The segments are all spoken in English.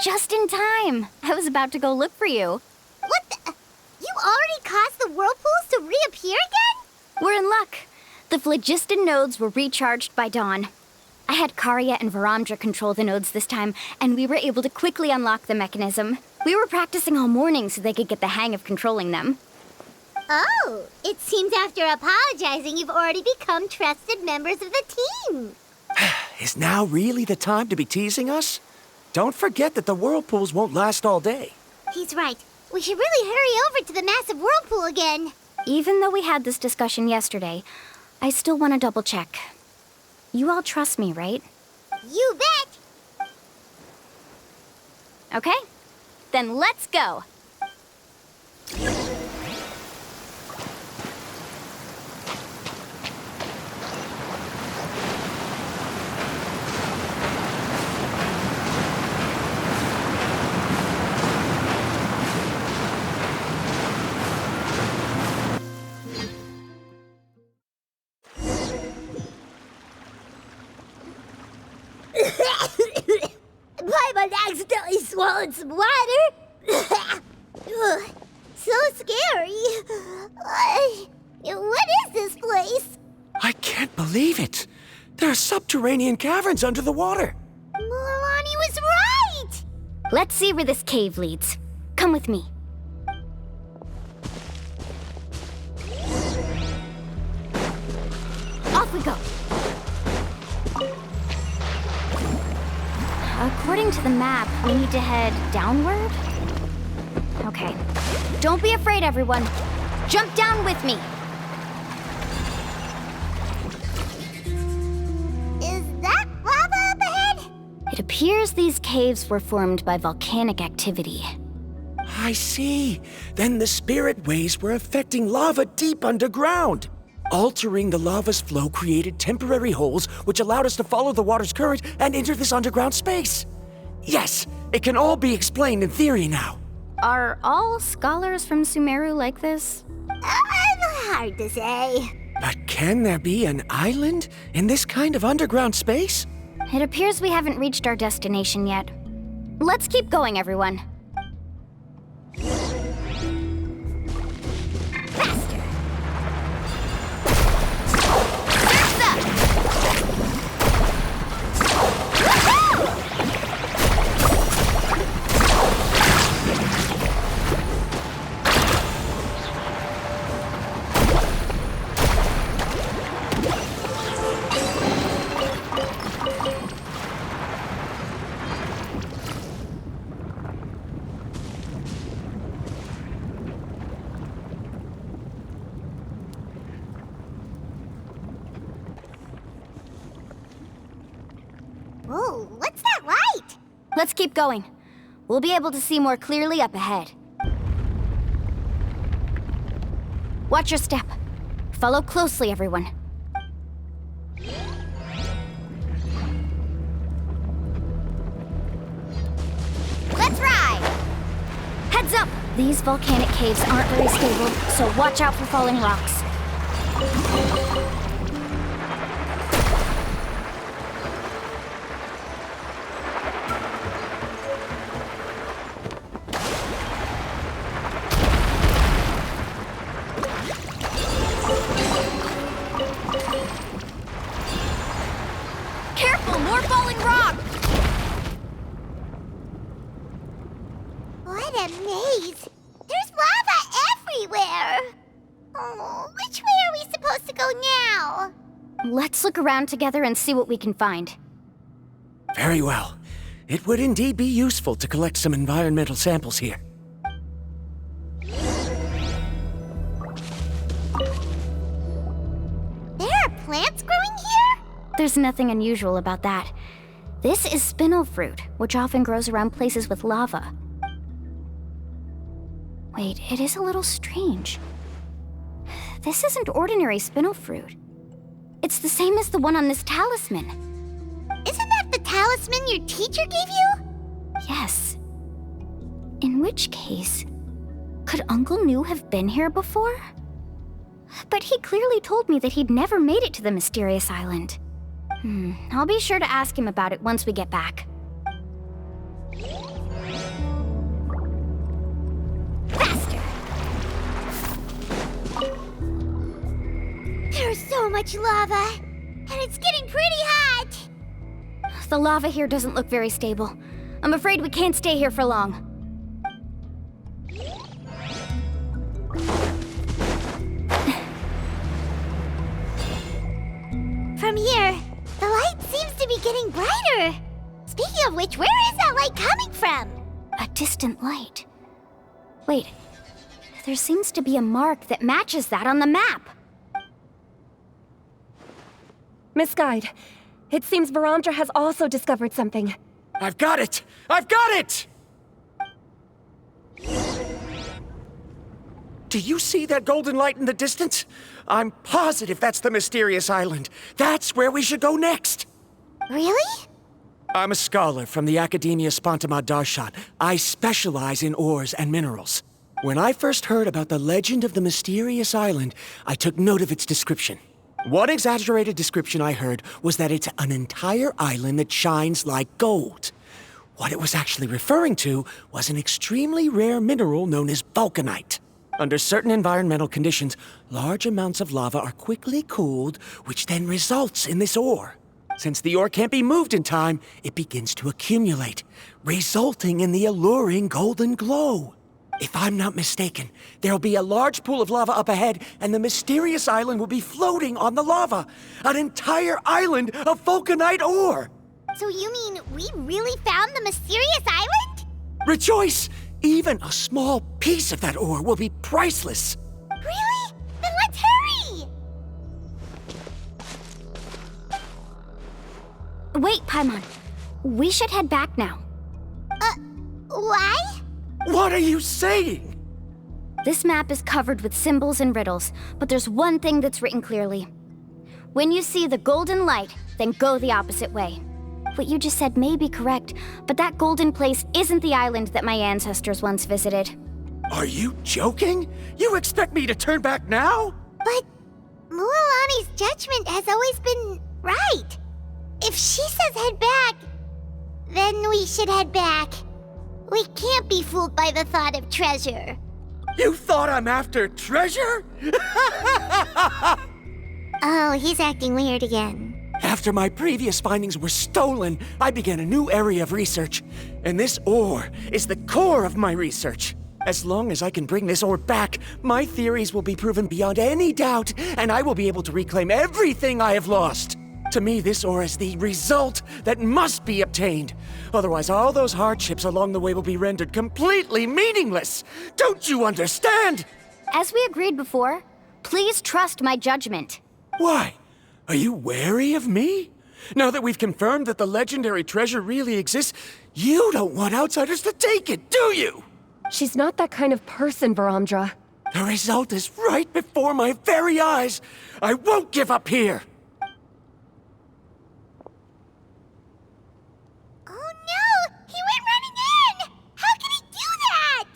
Just in time. I was about to go look for you. What the? You already caused the whirlpools to reappear again? We're in luck. The phlogiston nodes were recharged by dawn. I had Karya and Varamdra control the nodes this time, and we were able to quickly unlock the mechanism. We were practicing all morning so they could get the hang of controlling them. Oh, it seems after apologizing, you've already become trusted members of the team. Is now really the time to be teasing us? Don't forget that the whirlpools won't last all day. He's right. We should really hurry over to the massive whirlpool again. Even though we had this discussion yesterday, I still want to double check. You all trust me, right? You bet! Okay, then let's go. Paimon accidentally swallowed some water. Ugh, so scary. What is this place? I can't believe it. There are subterranean caverns under the water. Milani was right! Let's see where this cave leads. Come with me. Off we go. According to the map, we need to head downward? Okay. Don't be afraid, everyone. Jump down with me. Is that lava up ahead? It appears these caves were formed by volcanic activity. I see. Then the spirit waves were affecting lava deep underground. Altering the lava's flow created temporary holes which allowed us to follow the water's current and enter this underground space. Yes, it can all be explained in theory now. Are all scholars from Sumeru like this? Hard to say. But can there be an island in this kind of underground space? It appears we haven't reached our destination yet. Let's keep going, everyone. Whoa, what's that light? Let's keep going. We'll be able to see more clearly up ahead. Watch your step. Follow closely, everyone. Let's ride! Heads up! These volcanic caves aren't very stable, so watch out for falling rocks. Careful, more falling rock! What a maze! There's lava everywhere! Oh, which way are we supposed to go now? Let's look around together and see what we can find. Very well. It would indeed be useful to collect some environmental samples here. There are plants growing here? There's nothing unusual about that. This is spinel fruit, which often grows around places with lava. Wait, it is a little strange. This isn't ordinary spinel fruit. It's the same as the one on this talisman. Isn't that the talisman your teacher gave you? Yes. In which case, could Uncle New have been here before? But he clearly told me that he'd never made it to the mysterious island. I'll be sure to ask him about it once we get back. There's so much lava, and it's getting pretty hot. The lava here doesn't look very stable. I'm afraid we can't stay here for long. From here, the light seems to be getting brighter. Speaking of which, where is that light coming from? A distant light. Wait, there seems to be a mark that matches that on the map. Miss Guide, it seems Varamdra has also discovered something. I've got it! I've got it! Do you see that golden light in the distance? I'm positive that's the mysterious island. That's where we should go next. Really? I'm a scholar from the Academia Spontima Darshan. I specialize in ores and minerals. When I first heard about the legend of the mysterious island, I took note of its description. One exaggerated description I heard was that it's an entire island that shines like gold. What it was actually referring to was an extremely rare mineral known as vulcanite. Under certain environmental conditions, large amounts of lava are quickly cooled, which then results in this ore. Since the ore can't be moved in time, it begins to accumulate, resulting in the alluring golden glow. If I'm not mistaken, there'll be a large pool of lava up ahead, and the mysterious island will be floating on the lava. An entire island of vulcanite ore! So you mean we really found the mysterious island? Rejoice! Even a small piece of that ore will be priceless. Really? Then let's hurry! Wait, Paimon. We should head back now. Why? What are you saying? This map is covered with symbols and riddles, but there's one thing that's written clearly. When you see the golden light, then go the opposite way. What you just said may be correct, but that golden place isn't the island that my ancestors once visited. Are you joking? You expect me to turn back now? But Mualani's judgment has always been right. If she says head back, then we should head back. We can't be fooled by the thought of treasure. You thought I'm after treasure? Oh, he's acting weird again. After my previous findings were stolen, I began a new area of research. And this ore is the core of my research. As long as I can bring this ore back, my theories will be proven beyond any doubt, and I will be able to reclaim everything I have lost. To me, this ore is the result that must be obtained. Otherwise, all those hardships along the way will be rendered completely meaningless. Don't you understand? As we agreed before, please trust my judgment. Why? Are you wary of me? Now that we've confirmed that the legendary treasure really exists, you don't want outsiders to take it, do you? She's not that kind of person, Varamdra. The result is right before my very eyes. I won't give up here. Oh no! He went running in! How can he do that?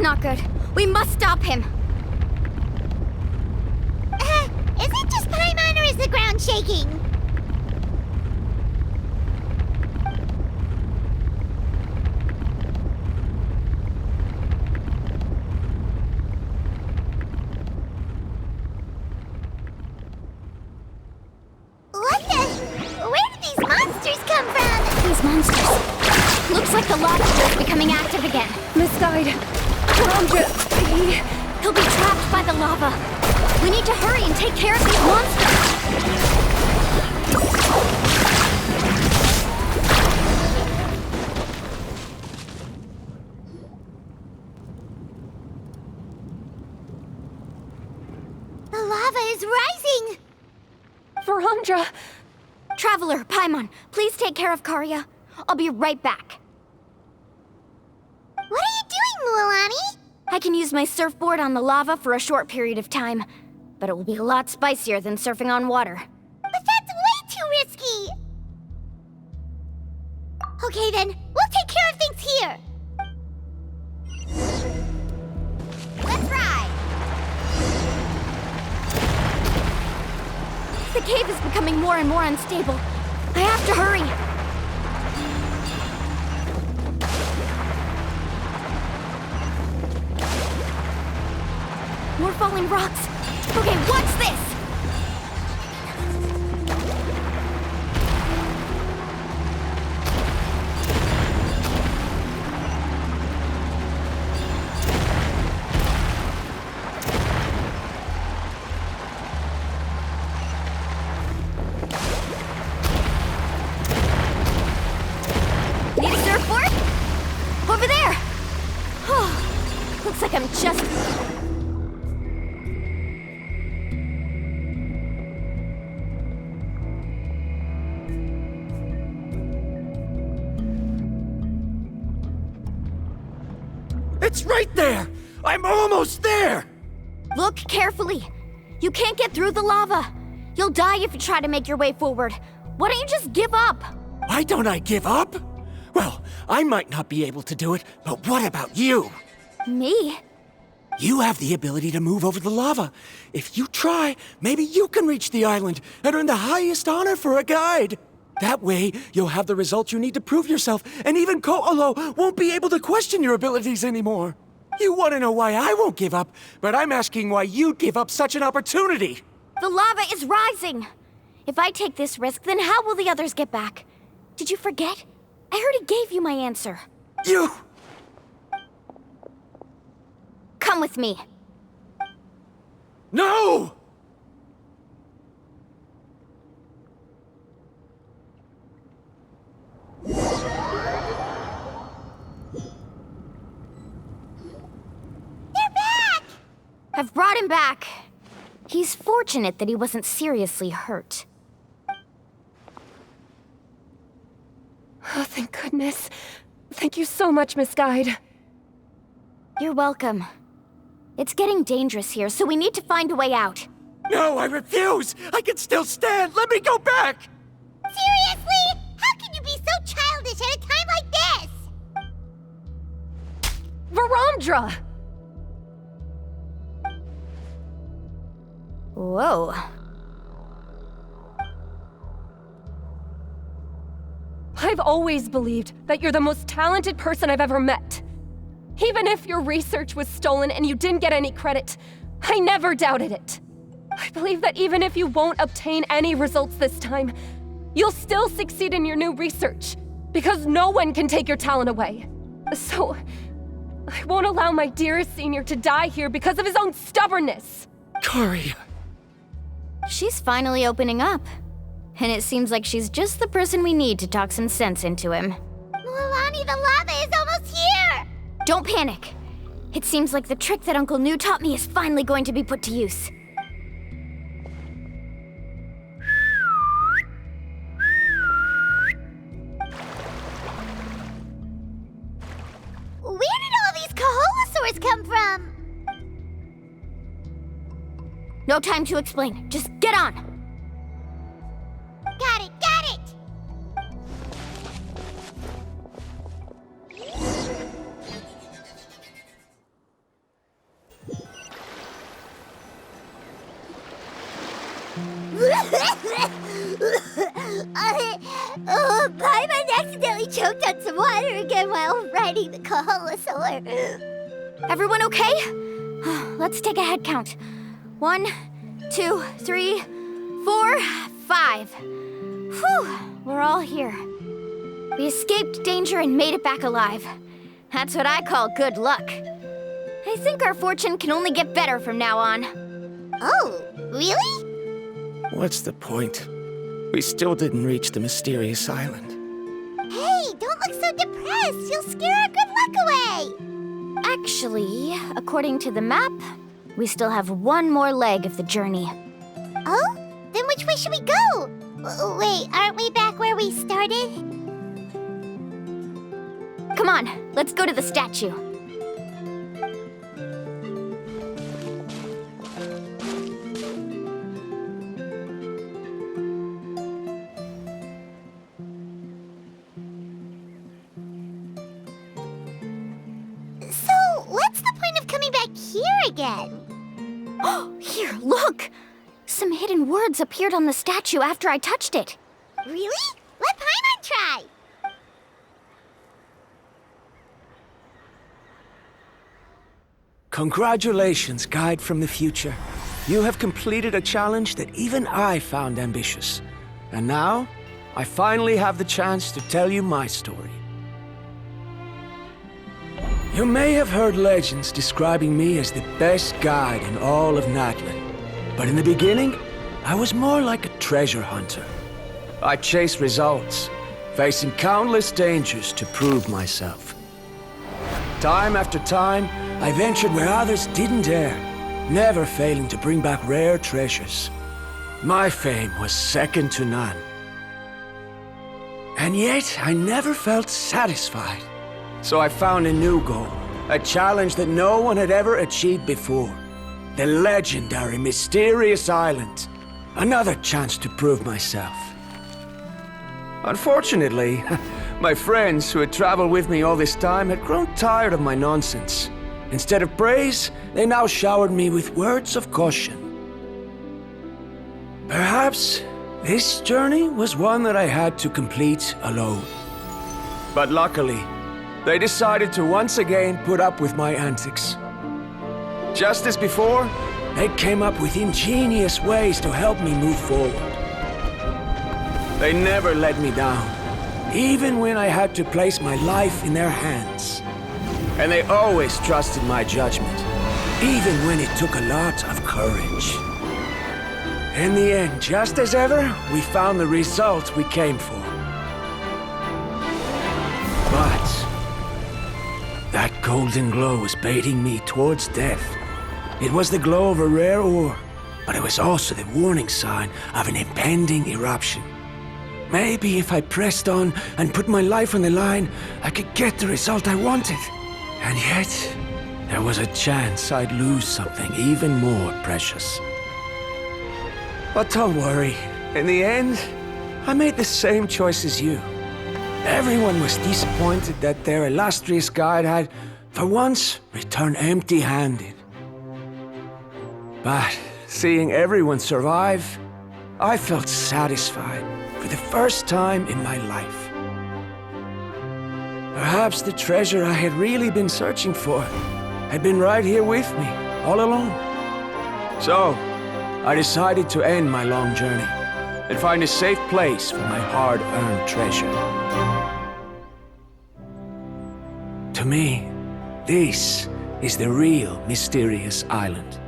Not good. We must stop him. Is it just Paimon or is the ground shaking? What the? Where did these monsters come from? These monsters. Looks like the lava is becoming active again. Miss Guide, Varamdra, He'll be trapped by the lava. We need to hurry and take care of these monsters. The lava is rising! Varamdra! Traveler, Paimon, please take care of Karya. I'll be right back. What are you doing, Mualani? I can use my surfboard on the lava for a short period of time, but it will be a lot spicier than surfing on water. But that's way too risky! Okay then, we'll take care of things here! Let's ride! The cave is becoming more and more unstable. I have to hurry. More falling rocks. Okay, watch this! Need a surfboard? Over there! Looks like I'm just... It's right there! I'm almost there! Look carefully. You can't get through the lava. You'll die if you try to make your way forward. Why don't you just give up? Why don't I give up? Well, I might not be able to do it, but what about you? Me? You have the ability to move over the lava. If you try, maybe you can reach the island and earn the highest honor for a guide. That way, you'll have the results you need to prove yourself, and even Ko'olo won't be able to question your abilities anymore. You want to know why I won't give up, but I'm asking why you'd give up such an opportunity. The lava is rising. If I take this risk, then how will the others get back? Did you forget? I already gave you my answer. You... Come with me. No! I've brought him back. He's fortunate that he wasn't seriously hurt. Oh, thank goodness. Thank you so much, Miss Guide. You're welcome. It's getting dangerous here, so we need to find a way out. No, I refuse! I can still stand! Let me go back! Seriously? How can you be so childish at a time like this? Verandra! Whoa. I've always believed that you're the most talented person I've ever met. Even if your research was stolen and you didn't get any credit, I never doubted it. I believe that even if you won't obtain any results this time, you'll still succeed in your new research, because no one can take your talent away. So, I won't allow my dearest senior to die here because of his own stubbornness. Karia. She's finally opening up. And it seems like she's just the person we need to talk some sense into him. Mualani, the lava is almost here! Don't panic. It seems like the trick that Uncle New taught me is finally going to be put to use. Where did all these Kaholosaurs come from? No time to explain. Just get on. Got it, got it! Paimon accidentally choked on some water again while riding the Kaholosaur. Everyone okay? Let's take a head count. 1, 2, 3, 4, 5. Whew, we're all here. We escaped danger and made it back alive. That's what I call good luck. I think our fortune can only get better from now on. Oh, really? What's the point? We still didn't reach the mysterious island. Hey, don't look so depressed. You'll scare our good luck away. Actually, according to the map, we still have one more leg of the journey. Oh? Then which way should we go? Wait, aren't we back where we started? Come on, let's go to the statue. So, what's the point of coming back here again? Oh, here, look! Some hidden words appeared on the statue after I touched it. Really? Let Paimon try. Congratulations, guide from the future. you have completed a challenge that even I found ambitious. And now, I finally have the chance to tell you my story. You may have heard legends describing me as the best guide in all of Natlan. But in the beginning, I was more like a treasure hunter. I chased results, facing countless dangers to prove myself. Time after time, I ventured where others didn't dare, never failing to bring back rare treasures. My fame was second to none. And yet, I never felt satisfied. So I found a new goal, a challenge that no one had ever achieved before. The legendary Mysterious Island. Another chance to prove myself. Unfortunately, my friends who had traveled with me all this time had grown tired of my nonsense. Instead of praise, they now showered me with words of caution. Perhaps this journey was one that I had to complete alone. But luckily, they decided to once again put up with my antics. Just as before, they came up with ingenious ways to help me move forward. They never let me down, even when I had to place my life in their hands. And they always trusted my judgment, even when it took a lot of courage. In the end, just as ever, we found the result we came for. But that golden glow was baiting me towards death. It was the glow of a rare ore, but it was also the warning sign of an impending eruption. Maybe if I pressed on and put my life on the line, I could get the result I wanted. And yet, there was a chance I'd lose something even more precious. But don't worry. In the end, I made the same choice as you. Everyone was disappointed that their illustrious guide had, for once, returned empty-handed. But seeing everyone survive, I felt satisfied for the first time in my life. Perhaps the treasure I had really been searching for had been right here with me, all along. So, I decided to end my long journey and find a safe place for my hard-earned treasure. To me, this is the real Mysterious Island.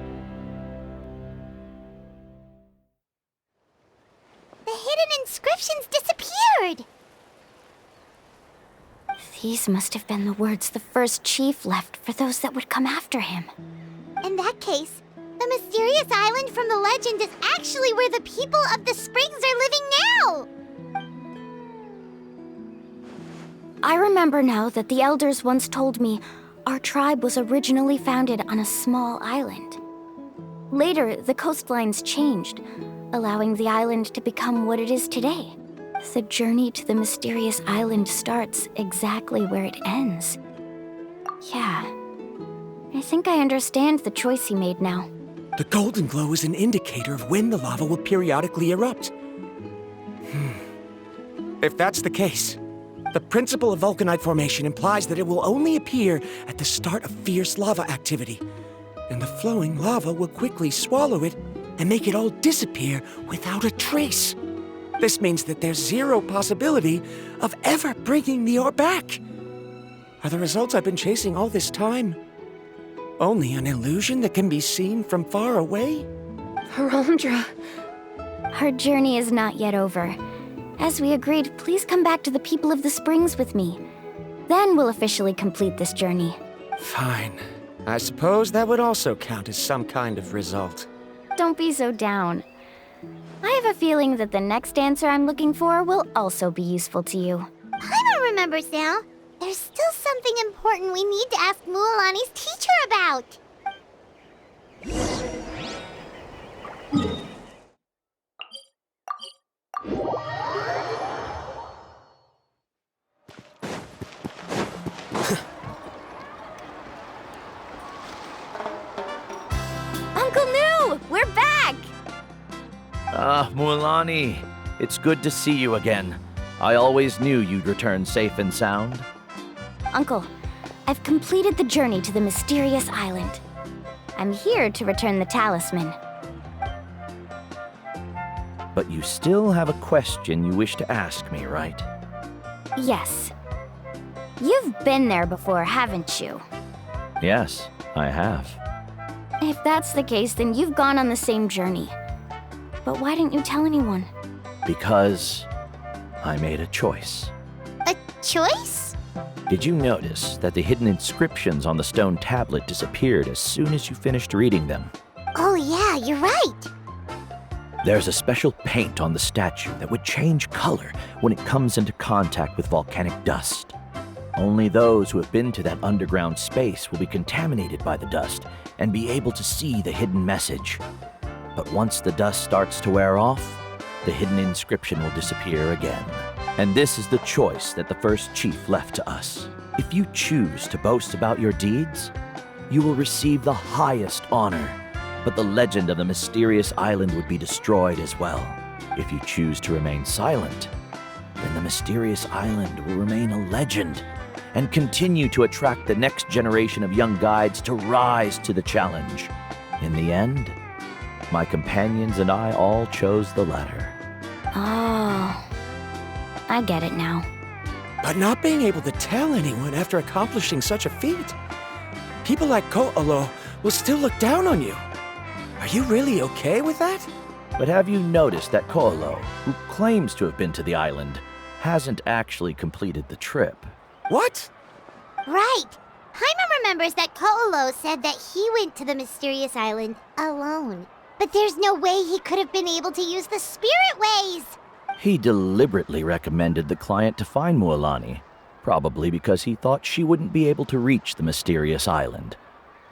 The hidden inscriptions disappeared! These must have been the words the first chief left for those that would come after him. In that case, the mysterious island from the legend is actually where the people of the springs are living now! I remember now that the elders once told me our tribe was originally founded on a small island. Later, the coastlines changed, allowing the island to become what it is today. The journey to the mysterious island starts exactly where it ends. Yeah, I think I understand the choice he made now. The golden glow is an indicator of when the lava will periodically erupt. If that's the case, the principle of vulcanite formation implies that it will only appear at the start of fierce lava activity, and the flowing lava will quickly swallow it and make it all disappear without a trace. This means that there's zero possibility of ever bringing the ore back. Are the results I've been chasing all this time only an illusion that can be seen from far away? Verandra. Our journey is not yet over. As we agreed, please come back to the people of the springs with me. Then we'll officially complete this journey. Fine. I suppose that would also count as some kind of result. Don't be so down. I have a feeling that the next answer I'm looking for will also be useful to you. Paimon remembers now. There's still something important we need to ask Mualani's teacher about. Uncle New! We're back! Mualani, it's good to see you again. I always knew you'd return safe and sound. Uncle, I've completed the journey to the mysterious island. I'm here to return the talisman. But you still have a question you wish to ask me, right? Yes. You've been there before, haven't you? Yes, I have. If that's the case, then you've gone on the same journey. But why didn't you tell anyone? Because I made a choice. A choice? Did you notice that the hidden inscriptions on the stone tablet disappeared as soon as you finished reading them? Oh yeah, you're right. There's a special paint on the statue that would change color when it comes into contact with volcanic dust. Only those who have been to that underground space will be contaminated by the dust and be able to see the hidden message. But once the dust starts to wear off, the hidden inscription will disappear again. And this is the choice that the first chief left to us. If you choose to boast about your deeds, you will receive the highest honor, but the legend of the mysterious island would be destroyed as well. If you choose to remain silent, then the mysterious island will remain a legend and continue to attract the next generation of young guides to rise to the challenge. In the end, my companions and I all chose the latter. Oh, I get it now. But not being able to tell anyone after accomplishing such a feat. People like Ko'olo will still look down on you. Are you really okay with that? But have you noticed that Ko'olo, who claims to have been to the island, hasn't actually completed the trip? What? Right. Paimon remembers that Ko'olo said that he went to the mysterious island alone. But there's no way he could have been able to use the spirit ways. He deliberately recommended the client to find Mualani, probably because he thought she wouldn't be able to reach the mysterious island.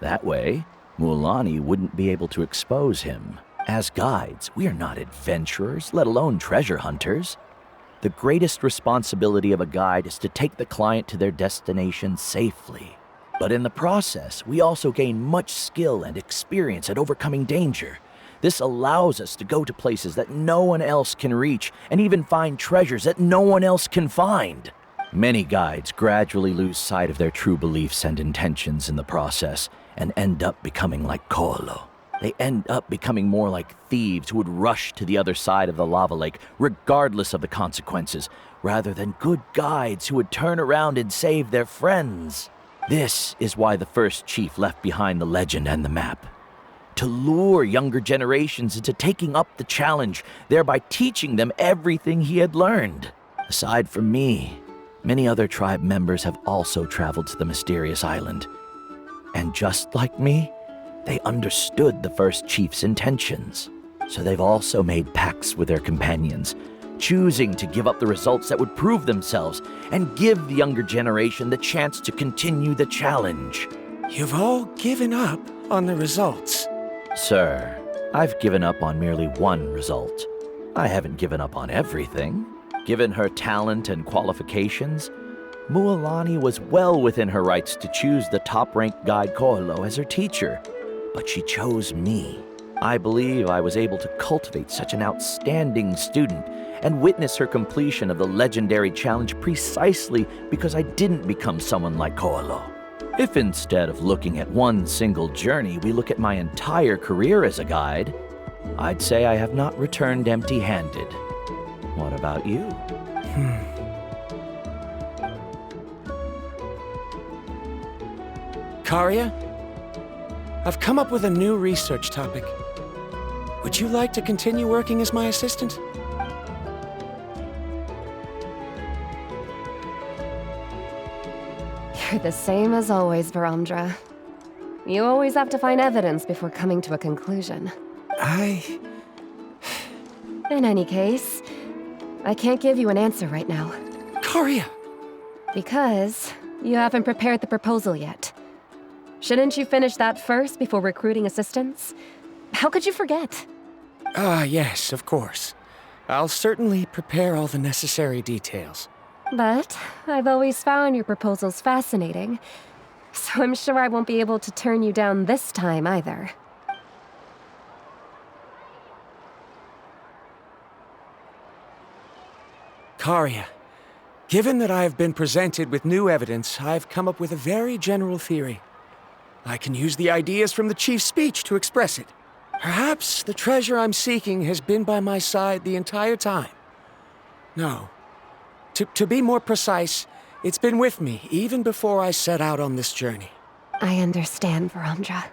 That way, Mualani wouldn't be able to expose him. As guides, we are not adventurers, let alone treasure hunters. The greatest responsibility of a guide is to take the client to their destination safely. But in the process, we also gain much skill and experience at overcoming danger. This allows us to go to places that no one else can reach and even find treasures that no one else can find. Many guides gradually lose sight of their true beliefs and intentions in the process and end up becoming like Ko'olo. They end up becoming more like thieves who would rush to the other side of the lava lake regardless of the consequences, rather than good guides who would turn around and save their friends. This is why the first chief left behind the legend and the map. To lure younger generations into taking up the challenge, thereby teaching them everything he had learned. Aside from me, many other tribe members have also traveled to the mysterious island. And just like me, they understood the first chief's intentions. So they've also made pacts with their companions, choosing to give up the results that would prove themselves and give the younger generation the chance to continue the challenge. You've all given up on the results. Sir, I've given up on merely one result. I haven't given up on everything. Given her talent and qualifications, Mualani was well within her rights to choose the top-ranked guide Ko'olo as her teacher. But she chose me. I believe I was able to cultivate such an outstanding student and witness her completion of the legendary challenge precisely because I didn't become someone like Ko'olo. If instead of looking at one single journey, we look at my entire career as a guide, I'd say I have not returned empty-handed. What about you? Karia, I've come up with a new research topic. Would you like to continue working as my assistant? You're the same as always, Varamdra. You always have to find evidence before coming to a conclusion. In any case, I can't give you an answer right now. Karia! Because you haven't prepared the proposal yet. Shouldn't you finish that first before recruiting assistants? How could you forget? Yes, of course. I'll certainly prepare all the necessary details. But I've always found your proposals fascinating, so I'm sure I won't be able to turn you down this time either. Karia, given that I have been presented with new evidence, I've come up with a very general theory. I can use the ideas from the chief's speech to express it. Perhaps the treasure I'm seeking has been by my side the entire time. No. To be more precise, it's been with me even before I set out on this journey. I understand, Varamdra.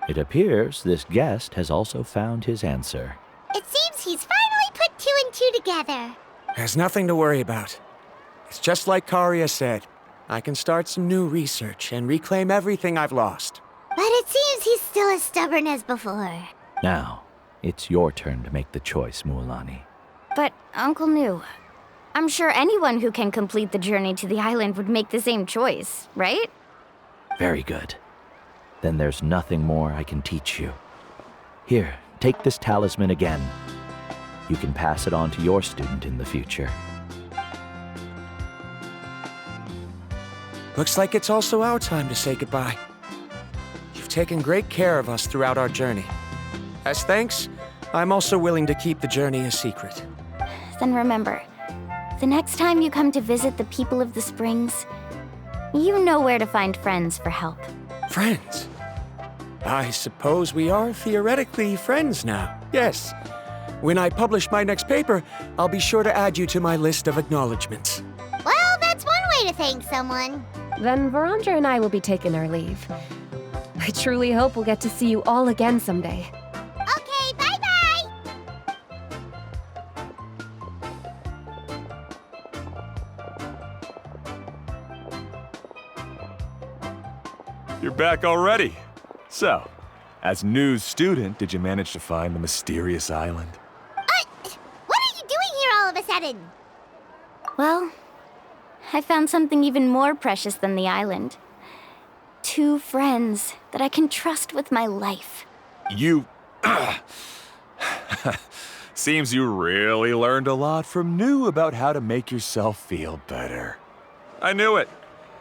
It appears this guest has also found his answer. It seems he's finally put two and two together. There's nothing to worry about. It's just like Karia said. I can start some new research and reclaim everything I've lost. But it seems he's still as stubborn as before. Now, it's your turn to make the choice, Mualani. But, Uncle Nu, I'm sure anyone who can complete the journey to the island would make the same choice, right? Very good. Then there's nothing more I can teach you. Here, take this talisman again. You can pass it on to your student in the future. Looks like it's also our time to say goodbye. You've taken great care of us throughout our journey. As thanks, I'm also willing to keep the journey a secret. Then remember, the next time you come to visit the people of the Springs, you know where to find friends for help. Friends? I suppose we are theoretically friends now. Yes. When I publish my next paper, I'll be sure to add you to my list of acknowledgments. Well, that's one way to thank someone. Then Varamdra and I will be taking our leave. I truly hope we'll get to see you all again someday. Okay, bye-bye! You're back already. So, as new student, did you manage to find the mysterious island? What are you doing here all of a sudden? Well, I found something even more precious than the island. 2 friends that I can trust with my life. You... Seems you really learned a lot from New about how to make yourself feel better. I knew it.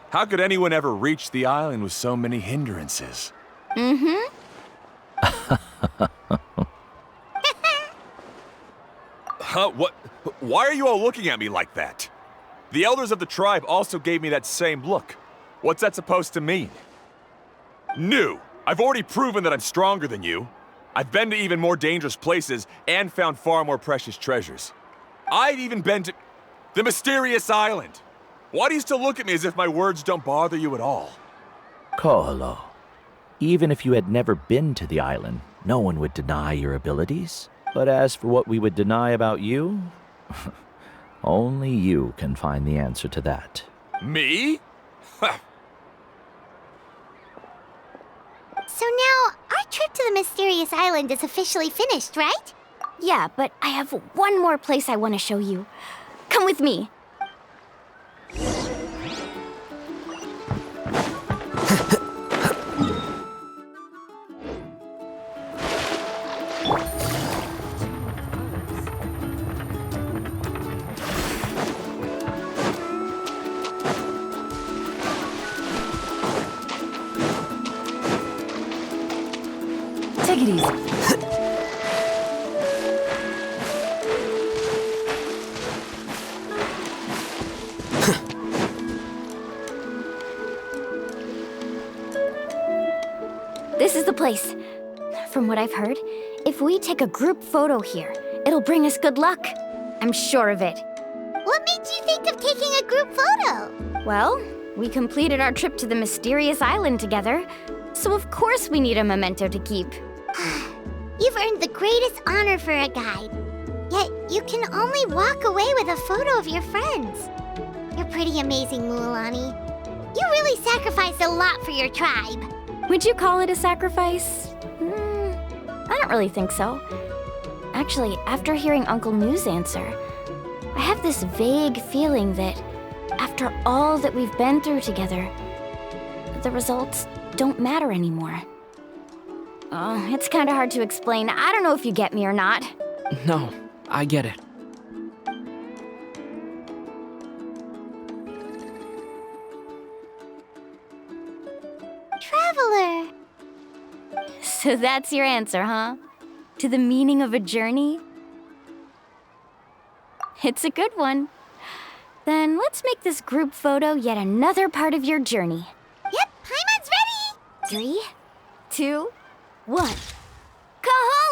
How could anyone ever reach the island with so many hindrances? Huh? What? Why are you all looking at me like that? The elders of the tribe also gave me that same look. What's that supposed to mean? New, I've already proven that I'm stronger than you. I've been to even more dangerous places and found far more precious treasures. I've even been to the mysterious island. Why do you still look at me as if my words don't bother you at all? Koholo, even if you had never been to the island, no one would deny your abilities. But as for what we would deny about you, only you can find the answer to that. Me? So now, our trip to the mysterious island is officially finished, right? Yeah, but I have one more place I want to show you. Come with me. Take it easy. This is the place. From what I've heard, if we take a group photo here, it'll bring us good luck. I'm sure of it. What made you think of taking a group photo? Well, we completed our trip to the mysterious island together, so of course we need a memento to keep. You've earned the greatest honor for a guide. Yet, you can only walk away with a photo of your friends. You're pretty amazing, Mualani. You really sacrificed a lot for your tribe. Would you call it a sacrifice? I don't really think so. Actually, after hearing Uncle New's answer, I have this vague feeling that after all that we've been through together, the results don't matter anymore. Oh, it's kind of hard to explain. I don't know if you get me or not. No, I get it. Traveler. So that's your answer, huh? To the meaning of a journey? It's a good one. Then let's make this group photo yet another part of your journey. Yep, Paimon's ready. 3, 2, 1. Cajon!